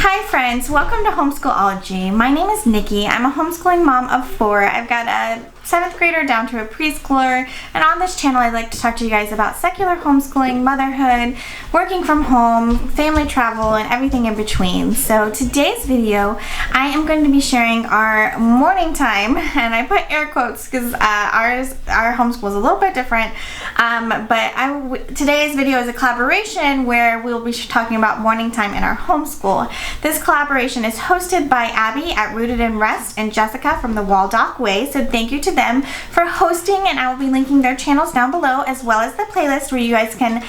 Hi friends, welcome to Homeschool-ology. My name is Nikki. I'm a homeschooling mom of 4. I've got a 7th grader down to a preschooler, and on this channel I'd like to talk to you guys about secular homeschooling, motherhood, working from home, family travel, and everything in between. So today's video I am going to be sharing our morning time, and I put air quotes because our homeschool is a little bit different, but today's video is a collaboration where we'll be talking about morning time in our homeschool. This collaboration is hosted by Abby at Rooted in Rest and Jessica from the Waldock Way, so thank you to them for hosting, and I will be linking their channels down below, as well as the playlist where you guys can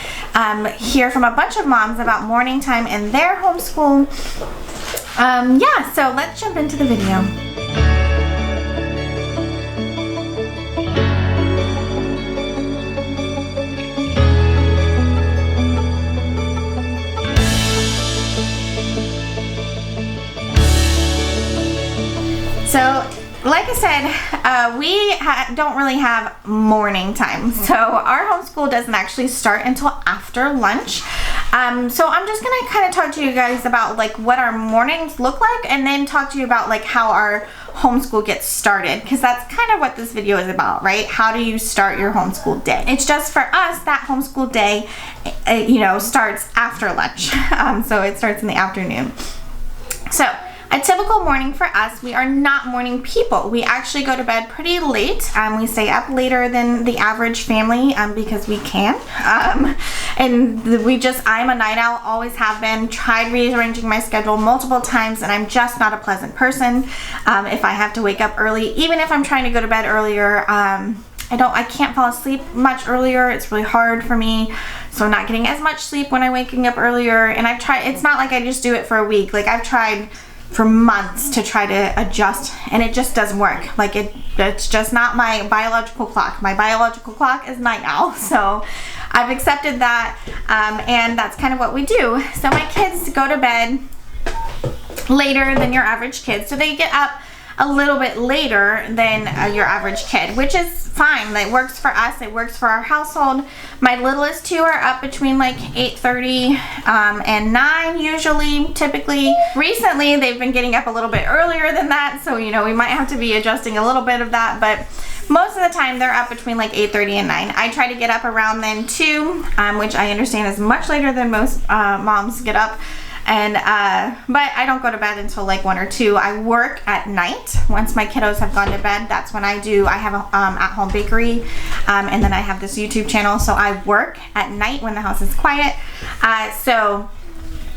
hear from a bunch of moms about morning time in their homeschool. Yeah, so let's jump into the video. So, like I said, we don't really have morning time. So our homeschool doesn't actually start until after lunch. So I'm just gonna kind of talk to you guys about like what our mornings look like, and then talk to you about like how our homeschool gets started, because that's kind of what this video is about, right? How do you start your homeschool day? It's just for us that homeschool day, starts after lunch. So it starts in the afternoon. So a typical morning for us, we are not morning people. We actually go to bed pretty late. We stay up later than the average family because we can. I'm a night owl, always have been, tried rearranging my schedule multiple times, and I'm just not a pleasant person. If I have to wake up early, even if I'm trying to go to bed earlier, I can't fall asleep much earlier. It's really hard for me. So I'm not getting as much sleep when I'm waking up earlier. And I've tried, it's not like I just do it for a week. Like I've tried for months to try to adjust, and it just doesn't work. Like it's just not my biological clock. My biological clock is night owl, so I've accepted that, and that's kind of what we do. So my kids go to bed later than your average kid, so they get up a little bit later than your average kid, which is fine. That works for us. It works for our household. My littlest 2 are up between like 8:30 and 9 usually, typically. Recently, they've been getting up a little bit earlier than that, so we might have to be adjusting a little bit of that, but most of the time they're up between like 8:30 and 9. I try to get up around then too, which I understand is much later than most moms get up. And but I don't go to bed until like 1 or 2. I work at night. Once my kiddos have gone to bed, that's when I have a at-home bakery, and then I have this YouTube channel, so I work at night when the house is quiet. So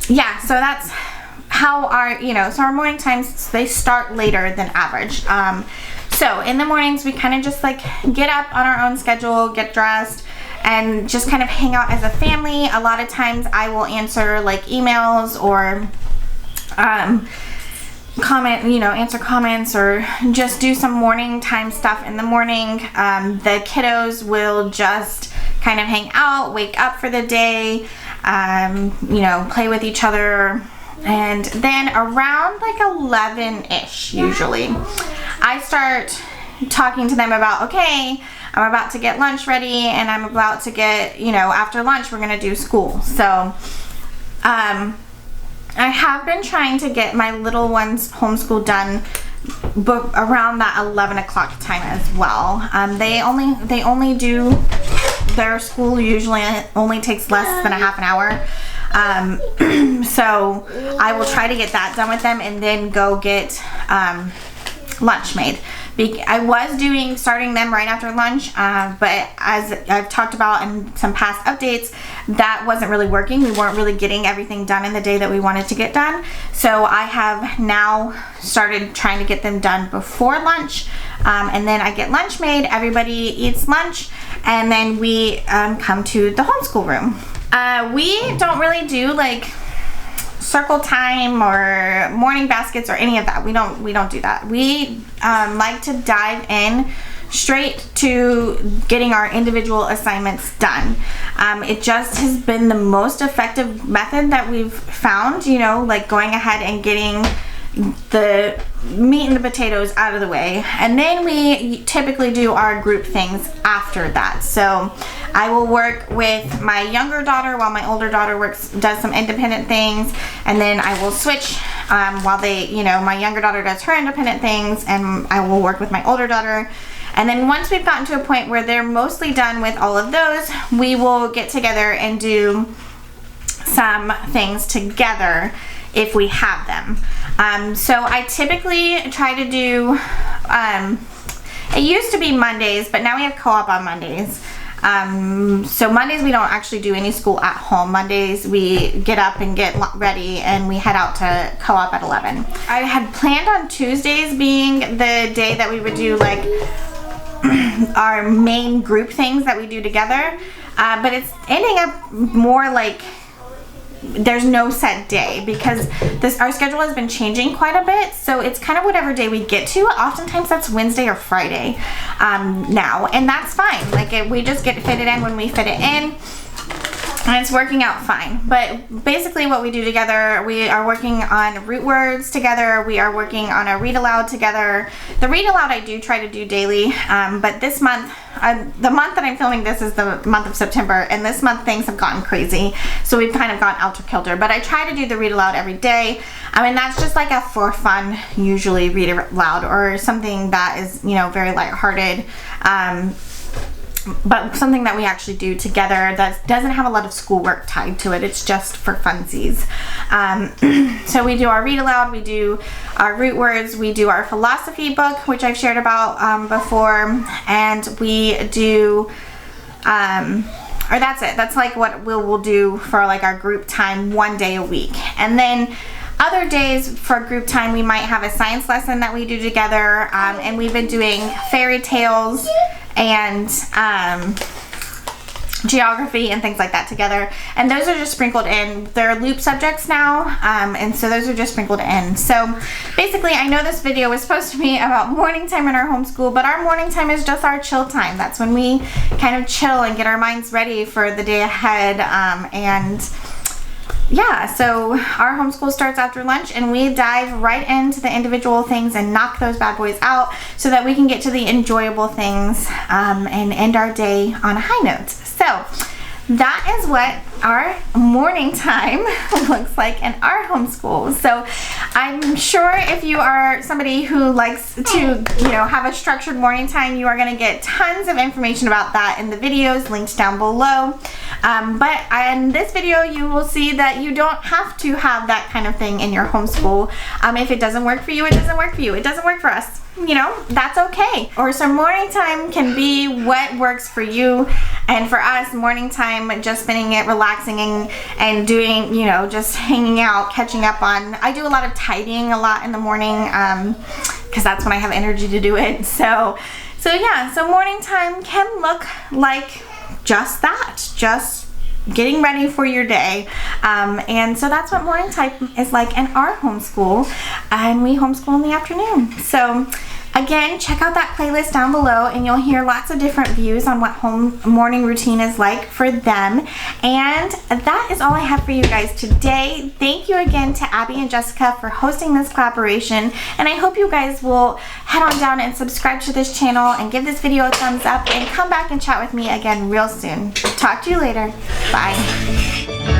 yeah, so that's how so our morning times, they start later than average. So in the mornings we kind of just like get up on our own schedule, get dressed, and just kind of hang out as a family. A lot of times I will answer like emails or answer comments, or just do some morning time stuff in the morning. The kiddos will just kind of hang out, wake up for the day, play with each other, and then around like 11-ish usually I start talking to them about, okay, I'm about to get lunch ready, and I'm about to get, after lunch we're gonna do school. So I have been trying to get my little ones homeschool done around that 11 o'clock time as well. They only do their school, usually only takes less than a half an hour. So I will try to get that done with them and then go get lunch made. I was starting them right after lunch, but as I've talked about in some past updates, that wasn't really working. We weren't really getting everything done in the day that we wanted to get done. So I have now started trying to get them done before lunch, and then I get lunch made, everybody eats lunch, and then we come to the homeschool room. We don't really do like circle time or morning baskets or any of that. We don't do that. We like to dive in straight to getting our individual assignments done. It just has been the most effective method that we've found, like going ahead and getting the meat and the potatoes out of the way, and then we typically do our group things after that. So I will work with my younger daughter while my older daughter does some independent things, and then I will switch while my younger daughter does her independent things, and I will work with my older daughter. And then once we've gotten to a point where they're mostly done with all of those, we will get together and do some things together if we have them. So I typically try to do, it used to be Mondays, but now we have co-op on Mondays. So Mondays we don't actually do any school at home. Mondays we get up and get ready and we head out to co-op at 11. I had planned on Tuesdays being the day that we would do like our main group things that we do together, but it's ending up more like there's no set day because our schedule has been changing quite a bit, so it's kind of whatever day we get to. Oftentimes that's Wednesday or Friday now, and that's fine. Like we just get fitted in when we fit it in, and it's working out fine. But basically what we do together, we are working on root words together, we are working on a read aloud together. The read aloud I do try to do daily, but this month, the month that I'm filming this is the month of September, and this month things have gotten crazy, so we've kind of gone alter-kilter. But I try to do the read aloud every day. I mean, that's just like a for fun, usually read aloud, or something that is, very lighthearted. But something that we actually do together that doesn't have a lot of schoolwork tied to it. It's just for funsies. So we do our read aloud, we do our root words, we do our philosophy book, which I've shared about before, and we do, or that's it. That's like what we'll do for like our group time one day a week. And then other days for group time, we might have a science lesson that we do together, and we've been doing fairy tales and geography and things like that together, and those are just sprinkled in. They're loop subjects now, and so those are just sprinkled in. So basically, I know this video was supposed to be about morning time in our homeschool, but our morning time is just our chill time. That's when we kind of chill and get our minds ready for the day ahead, and yeah, so our homeschool starts after lunch, and we dive right into the individual things and knock those bad boys out so that we can get to the enjoyable things and end our day on a high note. So that is what our morning time looks like in our homeschool. So I'm sure if you are somebody who likes to, have a structured morning time, you are going to get tons of information about that in the videos linked down below. But in this video, you will see that you don't have to have that kind of thing in your homeschool. If it doesn't work for you, it doesn't work for you. It doesn't work for us. That's okay. Or so morning time can be what works for you. And for us, morning time, just spending it relaxing and doing, just hanging out, catching up on. I do a lot of tidying a lot in the morning because that's when I have energy to do it. So yeah, so morning time can look like just that, just getting ready for your day. And so that's what morning time is like in our homeschool, and we homeschool in the afternoon. So again, check out that playlist down below, and you'll hear lots of different views on what morning routine is like for them. And that is all I have for you guys today. Thank you again to Abby and Jessica for hosting this collaboration, and I hope you guys will head on down and subscribe to this channel and give this video a thumbs up and come back and chat with me again real soon. Talk to you later. Bye.